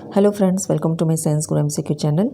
Hello friends, welcome to my science guru MCQ channel.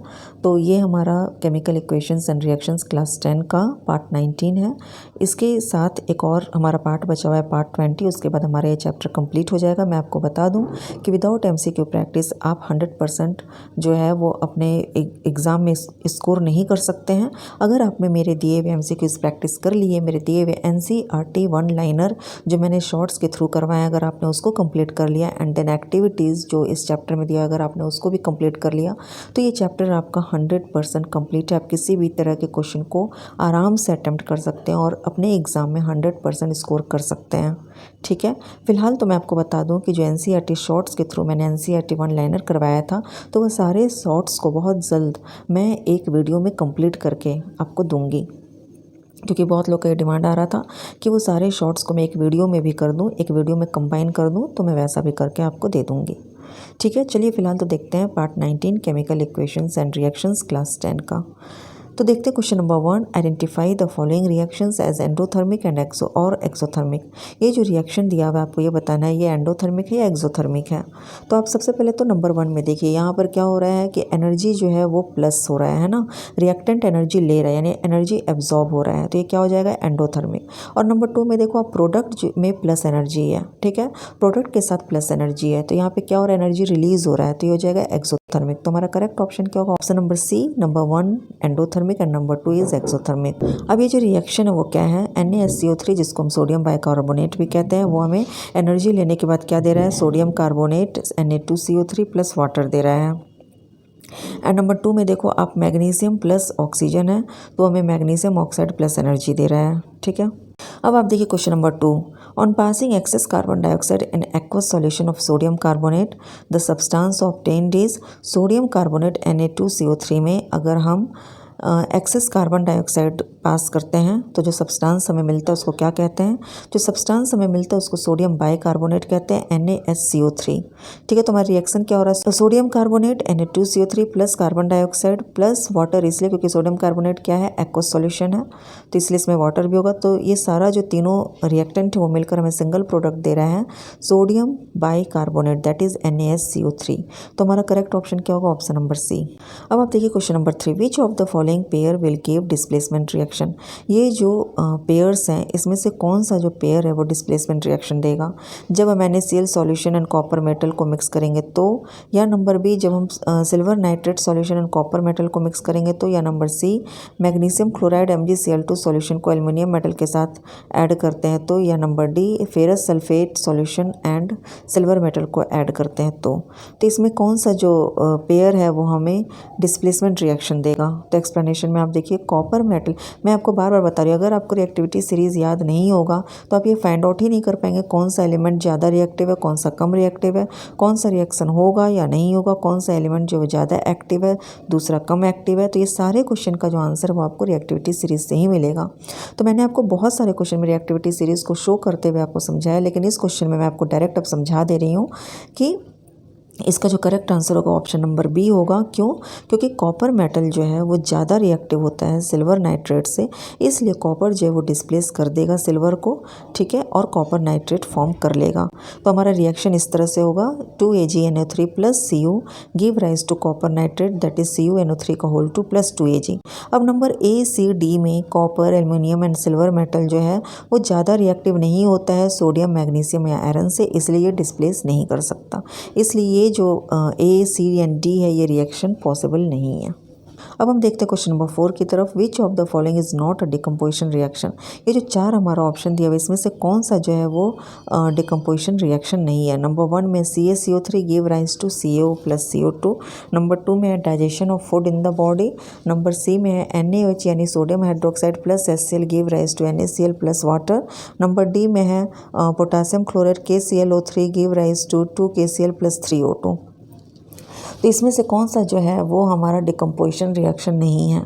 तो ये हमारा chemical equations and reactions class 10 का part 19 है। इसके साथ एक और हमारा पार्ट बचा हुआ है पार्ट 20। उसके बाद हमारा ये चैप्टर कंप्लीट हो जाएगा। मैं आपको बता दूं कि विदाउट एमसीक्यू प्रैक्टिस आप 100% जो है वो अपने एग्ज़ाम में स्कोर नहीं कर सकते हैं। अगर आपने मेरे दिए हुए एमसीक्यूज़ प्रैक्टिस कर लिए, मेरे दिए हुए एनसीईआरटी वन लाइनर जो मैंने शॉर्ट्स के थ्रू करवाया, अगर आपने उसको कंप्लीट कर लिया एंड देन एक्टिविटीज़ जो इस चैप्टर में दिया अगर आपने उसको भी कंप्लीट कर लिया, तो ये चैप्टर आपका 100% कंप्लीट है। आप किसी भी तरह के क्वेश्चन को आराम से अटेम्प्ट कर सकते हैं और अपने एग्ज़ाम में 100% स्कोर कर सकते हैं। ठीक है, फिलहाल तो मैं आपको बता दूं कि जो एनसीईआरटी शॉर्ट्स के थ्रू मैंने एनसीईआरटी वन लाइनर करवाया था, तो वह सारे शॉर्ट्स को बहुत जल्द मैं एक वीडियो में कंप्लीट करके आपको दूंगी, क्योंकि बहुत लोग का ये डिमांड आ रहा था कि वो सारे शॉर्ट्स को मैं एक वीडियो में भी कर दूं, एक वीडियो में कंबाइन कर दूं, तो मैं वैसा भी करके आपको दे दूंगी। ठीक है, चलिए फिलहाल तो देखते हैं part 19 chemical equations and reactions class 10 का। तो देखते हैं question number 1, identify the following reactions as endothermic and exothermic. ये जो रिएक्शन दिया हुआ है आपको ये बताना है ये एंडोथर्मिक है या एक्सोथर्मिक है। तो आप सबसे पहले तो नंबर 1 में देखिए, यहाँ पर क्या हो रहा है कि एनर्जी जो है वो प्लस हो रहा है ना, रिएक्टेंट एनर्जी ले रहा है यानी एनर्जी एब्जॉर्ब हो रहा है, तो ये क्या हो जाएगा एंडोथर्मिक। और नंबर 2 में देखो आप प्रोडक्ट में प्लस एनर्जी है, ठीक है, प्रोडक्ट के साथ प्लस एनर्जी है, तो यहाँ पे क्या हो रहा है एनर्जी रिलीज हो रहा है, तो ये हो जाएगा एक्सोथर्मिक। तो हमारा करेक्ट ऑप्शन क्या होगा? Option number C, number 1 endothermic and number 2 is exothermic. अब ये जो रिएक्शन है वो क्या है, NaSCO3 जिसको हम सोडियम बाइकार्बोनेट भी कहते हैं, वो हमें एनर्जी लेने के बाद क्या दे रहा है, sodium carbonate Na2CO3 plus water दे रहा है। एंड नंबर 2 में देखो आप मैग्नीशियम प्लस ऑक्सीजन है, तो हमें मैग्नीशियम ऑक्साइड प्लस एनर्जी दे रहा है। ठीक है, अब आप देखिए question number 2, on passing excess carbon dioxide in aqueous solution of sodium carbonate the substance obtained is sodium carbonate Na2CO3 में अगर हम एक्सेस कार्बन डाइऑक्साइड पास करते हैं तो जो सब्सटेंस हमें मिलता है उसको क्या कहते हैं? जो सब्सटेंस हमें मिलता है उसको सोडियम बाइकार्बोनेट कहते हैं, NaSCO3। ठीक है, तो हमारा रिएक्शन क्या हो रहा है, तो sodium carbonate Na2CO3 plus carbon dioxide plus water, इसलिए क्योंकि सोडियम कार्बोनेट क्या है एक्वस सॉल्यूशन है, तो इसलिए इसमें वाटर भी होगा। तो ये सारा जो तीनों रिएक्टेंट है वो मिलकर हमें सिंगल प्रोडक्ट दे रहा है sodium bicarbonate, that is NaSCO3। तो हमारा करेक्ट ऑप्शन क्या होगा? Option number C. अब आप देखिए question number 3, which of the following pair will give displacement reaction. ये जो पेयर्स हैं इसमें से कौन सा जो पेयर है वो डिस्प्लेसमेंट रिएक्शन देगा? जब हम NaCl solution and copper metal को मिक्स करेंगे तो, या नंबर बी जब हम silver nitrate solution and copper metal को मिक्स करेंगे तो, या number C magnesium chloride MgCl2 solution को एल्युमिनियम मेटल के साथ ऐड करते हैं तो, या number D ferrous sulphate solution and silver metal को ऐड करते हैं तो इसमें कौन सा जो पेयर है वो हमें डिस्प्लेसमेंट रिएक्शन देगा? तो एक्सप्लेनेशन में आप देखिए कॉपर मेटल, मैं आपको बार बार बता रही हूँ अगर आपको रिएक्टिविटी सीरीज याद नहीं होगा तो आप ये फाइंड आउट ही नहीं कर पाएंगे कौन सा एलिमेंट ज़्यादा रिएक्टिव है, कौन सा कम रिएक्टिव है, कौन सा रिएक्शन होगा या नहीं होगा, कौन सा एलिमेंट जो ज़्यादा एक्टिव है दूसरा कम एक्टिव है। तो ये सारे क्वेश्चन का जो आंसर वो आपको रिएक्टिविटी सीरीज से ही मिलेगा। तो मैंने आपको बहुत सारे क्वेश्चन में रिएक्टिविटी सीरीज को शो करते हुए आपको समझाया, लेकिन इस क्वेश्चन में मैं आपको डायरेक्ट अब समझा दे रही हूँ कि इसका जो करेक्ट आंसर होगा ऑप्शन नंबर बी होगा। क्यों? क्योंकि कॉपर मेटल जो है वो ज़्यादा रिएक्टिव होता है सिल्वर नाइट्रेट से, इसलिए कॉपर जो है वो डिस्प्लेस कर देगा सिल्वर को, ठीक है, और कॉपर नाइट्रेट फॉर्म कर लेगा। तो हमारा रिएक्शन इस तरह से होगा 2AgNO3 plus Cu give rise to copper nitrate that is CuNO3 का होल 2 प्लस 2Ag। अब नंबर A, C, D में copper, aluminium and silver metal जो है वो ज़्यादा रिएक्टिव नहीं होता है सोडियम, मैग्नीशियम या आयरन से, इसलिए ये डिस्प्लेस नहीं कर सकता, इसलिए जो A, C एंड D है ये रिएक्शन पॉसिबल नहीं है। अब हम देखते हैं क्वेश्चन नंबर 4 की तरफ, विच of the following is not a decomposition reaction. ये जो 4 हमारा ऑप्शन दिया हुआ इसमें से कौन सा जो है वो डिकम्पोजिशन रिएक्शन नहीं है? नंबर 1 में CaCO3 give rise to CO plus CO2, number 2 में है digestion of food in the body, number C में है NaOH यानी sodium hydroxide plus HCl give rise to NaCl plus water, number D में है potassium chloride KClO3 give rise to 2KCl plus 3O2। तो इसमें से कौन सा जो है वो हमारा डिकम्पोजिशन रिएक्शन नहीं है?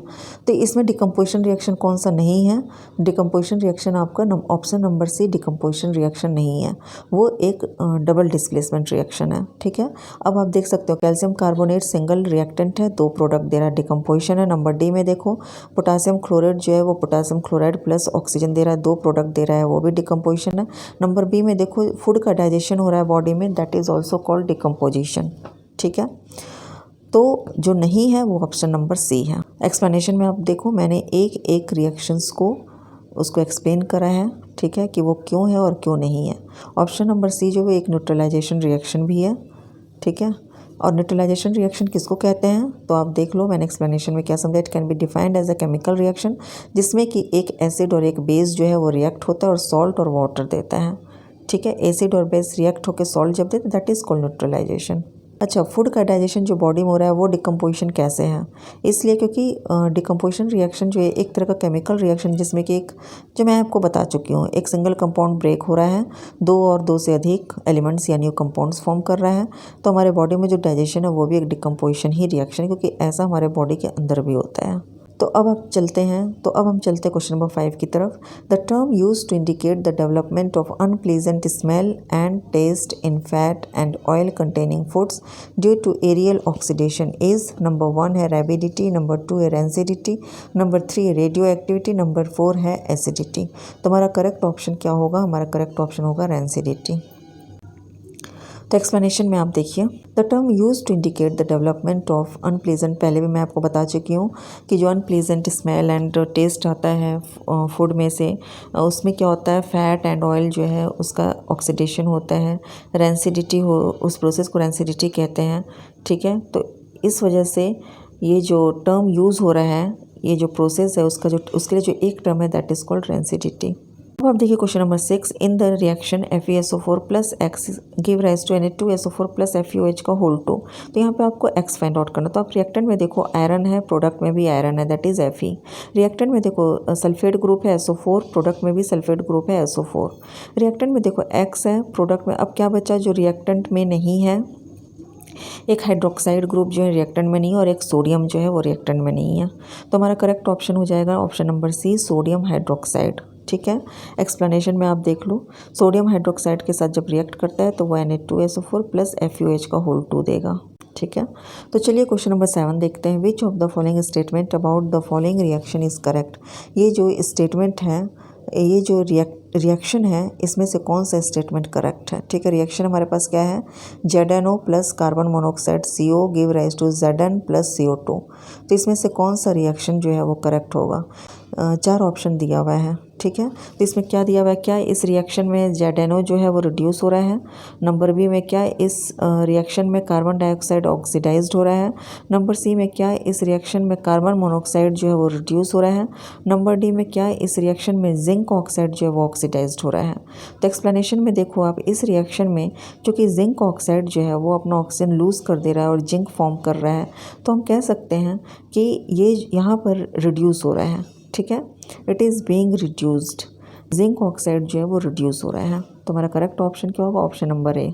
तो इसमें डिकम्पोजिशन रिएक्शन कौन सा नहीं है? डिकम्पोजिशन रिएक्शन आपका option number C decomposition reaction नहीं है, वो एक डबल डिस्प्लेसमेंट रिएक्शन है। ठीक है, अब आप देख सकते हो कैल्शियम कार्बोनेट सिंगल रिएक्टेंट है, 2 प्रोडक्ट दे रहा है, डिकम्पोजिशन है। नंबर डी में देखो पोटासियम क्लोराइड जो है वो पोटासियम क्लोराइड प्लस ऑक्सीजन दे रहा है, 2 प्रोडक्ट दे रहा है, वो भी डिकम्पोजिशन है। नंबर बी में देखो फूड का डाइजेशन हो रहा है बॉडी में, that is also called decomposition. ठीक है। तो जो नहीं है वो ऑप्शन नंबर सी है। एक्सप्लेनेशन में आप देखो मैंने एक एक रिएक्शंस को उसको एक्सप्लेन करा है, ठीक है, कि वो क्यों है और क्यों नहीं है। ऑप्शन नंबर सी जो है एक न्यूट्रलाइजेशन रिएक्शन भी है, ठीक है। और न्यूट्रलाइजेशन रिएक्शन किसको कहते हैं तो आप देख लो मैंने एक्सप्लेनेशन में क्या समझा। It can be defined as a chemical reaction जिसमें कि एक एसिड और एक बेस जो है वो रिएक्ट होता है और सॉल्ट और वाटर देता है, ठीक है। एसिड और बेस रिएक्ट होकर सॉल्ट जब देते दैट इज कॉल्ड न्यूट्रलाइजेशन। अच्छा, फूड का डाइजेशन जो बॉडी में हो रहा है वो डिकम्पोजिशन कैसे है, इसलिए क्योंकि डिकम्पोजिशन रिएक्शन जो है एक तरह का केमिकल रिएक्शन जिसमें कि एक जो मैं आपको बता चुकी हूँ एक सिंगल कंपाउंड ब्रेक हो रहा है, दो और दो से अधिक एलिमेंट्स या न्यू कंपाउंड्स फॉर्म कर रहा है। तो हमारे बॉडी में जो डाइजेशन है वो भी एक डिकम्पोजिशन ही रिएक्शन है क्योंकि ऐसा हमारे बॉडी के अंदर भी होता है। तो अब हम चलते हैं क्वेश्चन नंबर 5 की तरफ। The term use to indicate the development of unpleasant smell and taste in fat and oil containing foods due to aerial oxidation is number 1 है रैबिडिटी, नंबर 2 है rancidity, number 3 radioactivity, number 4 है acidity. तो हमारा correct option क्या होगा, हमारा correct option होगा rancidity. तो एक्सप्लेनेशन में आप देखिए the term use to indicate the development of unpleasant, पहले भी मैं आपको बता चुकी हूँ कि जो अनप्लीजेंट स्मेल एंड टेस्ट आता है फूड में से उसमें क्या होता है फैट एंड ऑयल जो है उसका ऑक्सीडेशन होता है, रेंसिडिटी हो उस प्रोसेस को रेंसिडिटी कहते हैं, ठीक है। तो इस वजह से ये जो टर्म यूज़ हो रहा है ये जो प्रोसेस है उसका जो उसके लिए जो एक टर्म है दैट इज़ कॉल्ड रेंसिडिटी। अब आप देखिए question number 6 in the reaction FeSO4 plus X give rise to Na2SO4 plus FeOH का होल 2। तो यहाँ पे आपको एक्स फाइंड आउट करना। तो आप रिएक्टेंट में देखो आयरन है, प्रोडक्ट में भी आयरन है दैट इज Fe। रिएक्टेंट में देखो सल्फेट ग्रुप है SO4, प्रोडक्ट में भी सल्फेट ग्रुप है SO4। रिएक्टेंट में देखो X है, प्रोडक्ट में अब क्या बचा जो रिएक्टेंट में नहीं है, एक हाइड्रोक्साइड ग्रुप जो है रिएक्टेंट में नहीं है और एक सोडियम जो है वो रिएक्टेंट में नहीं है। तो हमारा करेक्ट ऑप्शन हो जाएगा option number C sodium hydroxide, ठीक है। एक्सप्लेनेशन में आप देख लो सोडियम हाइड्रोक्साइड के साथ जब रिएक्ट करता है तो वो Na2SO4 प्लस FeOH का होल 2 देगा, ठीक है। तो चलिए क्वेश्चन नंबर 7 देखते हैं। विच of the following statement about the following reaction is correct. ये जो स्टेटमेंट है ये जो रिएक्शन है इसमें से कौन सा स्टेटमेंट करेक्ट है, ठीक है। रिएक्शन हमारे पास क्या है ZnO plus carbon monoxide CO give rise to Zn plus CO2। तो इसमें से कौन सा रिएक्शन जो है वो करेक्ट होगा। 4 ऑप्शन दिया हुआ है, ठीक है। तो इसमें क्या दिया हुआ है, क्या इस रिएक्शन में ZnO जो है वो रिड्यूस हो रहा है, नंबर बी में क्या इस रिएक्शन में कार्बन डाइऑक्साइड ऑक्सीडाइज्ड हो रहा है, नंबर सी में क्या इस रिएक्शन में कार्बन मोनोऑक्साइड जो है वो रिड्यूस हो रहा है, नंबर डी में क्या इस रिएक्शन में जिंक ऑक्साइड जो है वो ऑक्सीडाइज्ड हो रहा है। तो एक्सप्लेनेशन में देखो आप इस रिएक्शन में चूँकि जिंक ऑक्साइड जो है वो अपना ऑक्सीजन लूज़ कर दे रहा है और जिंक फॉर्म कर रहा है तो हम कह सकते हैं कि ये यहाँ पर रिड्यूस हो रहा है, ठीक है। It is being reduced, zinc oxide जो है वो रिड्यूस हो रहा है। तो हमारा करेक्ट ऑप्शन क्या होगा ऑप्शन नंबर ए।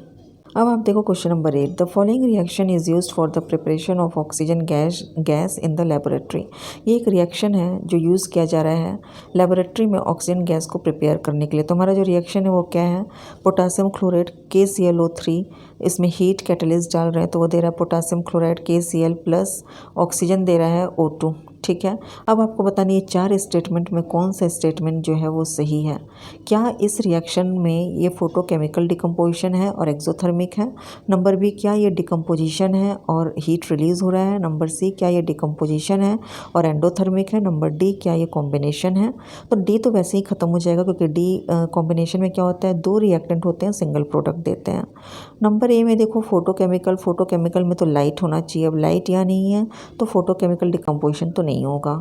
अब आप देखो question number 8 the following reaction is used for the preparation of oxygen gas in the laboratory. ये एक रिएक्शन है जो यूज़ किया जा रहा है लेबोरेटरी में ऑक्सीजन गैस को प्रिपेयर करने के लिए। तो हमारा जो रिएक्शन है वो क्या है पोटासियम क्लोराइड KClO3, इसमें हीट कैटलिस्ट डाल रहे हैं तो वो दे रहा है potassium chloride KCl plus oxygen दे रहा है O2, ठीक है। अब आपको बतानी है 4 स्टेटमेंट में कौन सा स्टेटमेंट जो है वो सही है। क्या इस रिएक्शन में ये फोटोकेमिकल डिकम्पोजिशन है और एक्सोथर्मिक है, नंबर बी क्या ये डिकम्पोजिशन है और हीट रिलीज़ हो रहा है, नंबर सी क्या ये डिकम्पोजिशन है और एंडोथर्मिक है, नंबर डी क्या ये कॉम्बिनेशन है। तो डी तो वैसे ही ख़त्म हो जाएगा क्योंकि डी कॉम्बिनेशन में क्या होता है 2 रिएक्टेंट होते हैं सिंगल प्रोडक्ट देते हैं। नंबर ए में देखो फोटोकेमिकल में तो लाइट होना चाहिए, अब लाइट यहाँ नहीं है तो फोटोकेमिकल डिकम्पोजिशन तो नहीं होगा।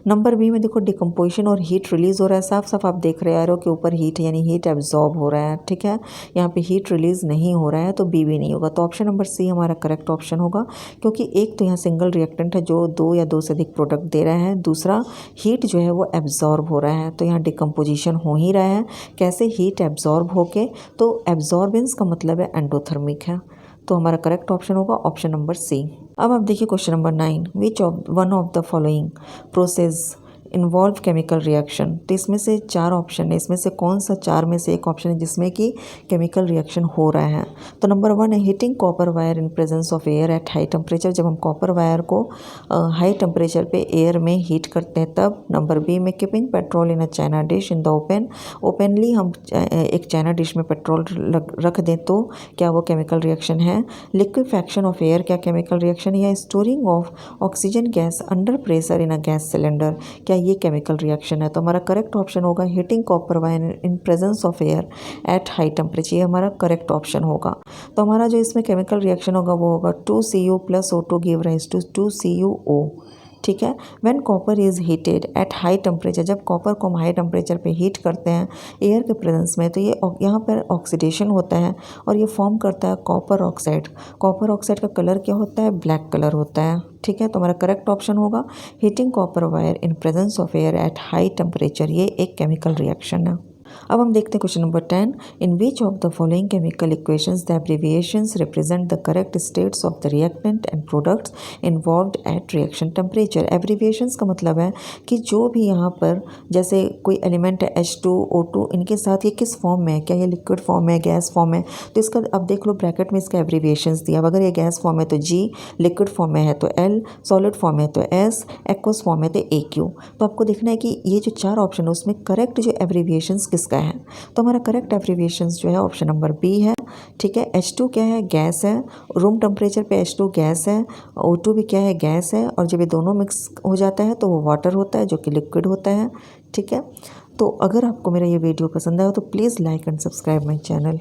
नंबर बी में देखो डिकम्पोजिशन और हीट रिलीज़ हो रहा है, साफ साफ आप देख रहे हो कि ऊपर हीट यानी हीट एब्जॉर्ब हो रहा है, ठीक है। यहाँ पे हीट रिलीज़ नहीं हो रहा है तो बी भी नहीं होगा। तो ऑप्शन नंबर सी हमारा करेक्ट ऑप्शन होगा क्योंकि एक तो यहाँ सिंगल रिएक्टेंट है जो 2 या 2 से अधिक प्रोडक्ट दे रहा है, दूसरा हीट जो है वो एब्जॉर्ब हो रहा है तो यहाँ डिकम्पोजिशन हो ही रहा है। कैसे हीट एब्जॉर्ब होके, तो एब्जॉर्बेंस का मतलब है एंडोथर्मिक है। तो हमारा करेक्ट ऑप्शन होगा ऑप्शन नंबर सी। अब आप देखिए question number 9 which of one of the following process involve chemical reaction. तो इसमें से 4 ऑप्शन है, इसमें से कौन सा 4 में से एक ऑप्शन है जिसमें कि केमिकल रिएक्शन हो रहा है। तो नंबर 1 है heating copper wire in presence of air at high temperature. जब हम कॉपर वायर को हाई टेम्परेचर पे एयर में हीट करते हैं तब। नंबर बी में keeping petrol in a China dish in the openly हम एक चाइना डिश में पेट्रोल रख दें तो क्या वो केमिकल रिएक्शन है। लिक्विफैक्शन ऑफ एयर क्या केमिकल रिएक्शन है। या storing of oxygen gas under pressure in a gas cylinder, क्या ये केमिकल रिएक्शन है। तो हमारा करेक्ट ऑप्शन होगा heating copper wire in presence of air at high temperature, ये हमारा करेक्ट ऑप्शन होगा। तो हमारा जो इसमें केमिकल रिएक्शन होगा वो होगा 2Cu + O2 give rise to 2CuO। ठीक है। When copper is heated at high temperature, जब कॉपर को हम हाई टेम्परेचर पे हीट करते हैं एयर के प्रेजेंस में तो ये यहाँ पर ऑक्सीडेशन होता है और ये फॉर्म करता है कॉपर ऑक्साइड। कॉपर ऑक्साइड का कलर क्या होता है, ब्लैक कलर होता है। ठीक है। तो हमारा करेक्ट ऑप्शन होगा heating copper wire in presence of air at high temperature, ये एक केमिकल रिएक्शन है। अब हम देखते हैं question number 10। In which of the following chemical equations the abbreviations represent the correct states of the reactant and products involved at reaction temperature. Abbreviations का मतलब है कि जो भी यहाँ पर जैसे कोई एलिमेंट है H2O2, इनके साथ ये किस फॉर्म में है, क्या ये लिक्विड फॉर्म है, गैस फॉर्म है। तो इसका अब देख लो ब्रैकेट में इसका एब्रिविएशंस दिया। अब अगर ये गैस फॉर्म है तो G, लिक्विड फॉर्म में है तो L, सॉलिड फॉर्म है तो S, एक्वस फॉर्म है तो AQ। तो आपको देखना है कि ये जो 4 ऑप्शन है उसमें करेक्ट जो एब्रिविएशंस किसका है। तो हमारा करेक्ट एब्रिविएशंस जो है ऑप्शन नंबर बी है। ठीक है। H2 क्या है, गैस है। रूम टेम्परेचर पे H2 गैस है। O2 भी क्या है, गैस है। और जब ये दोनों मिक्स हो जाता है तो वो वाटर होता है जो कि लिक्विड होता है। ठीक है। तो अगर आपको मेरा ये वीडियो पसंद आया तो please like and subscribe my channel.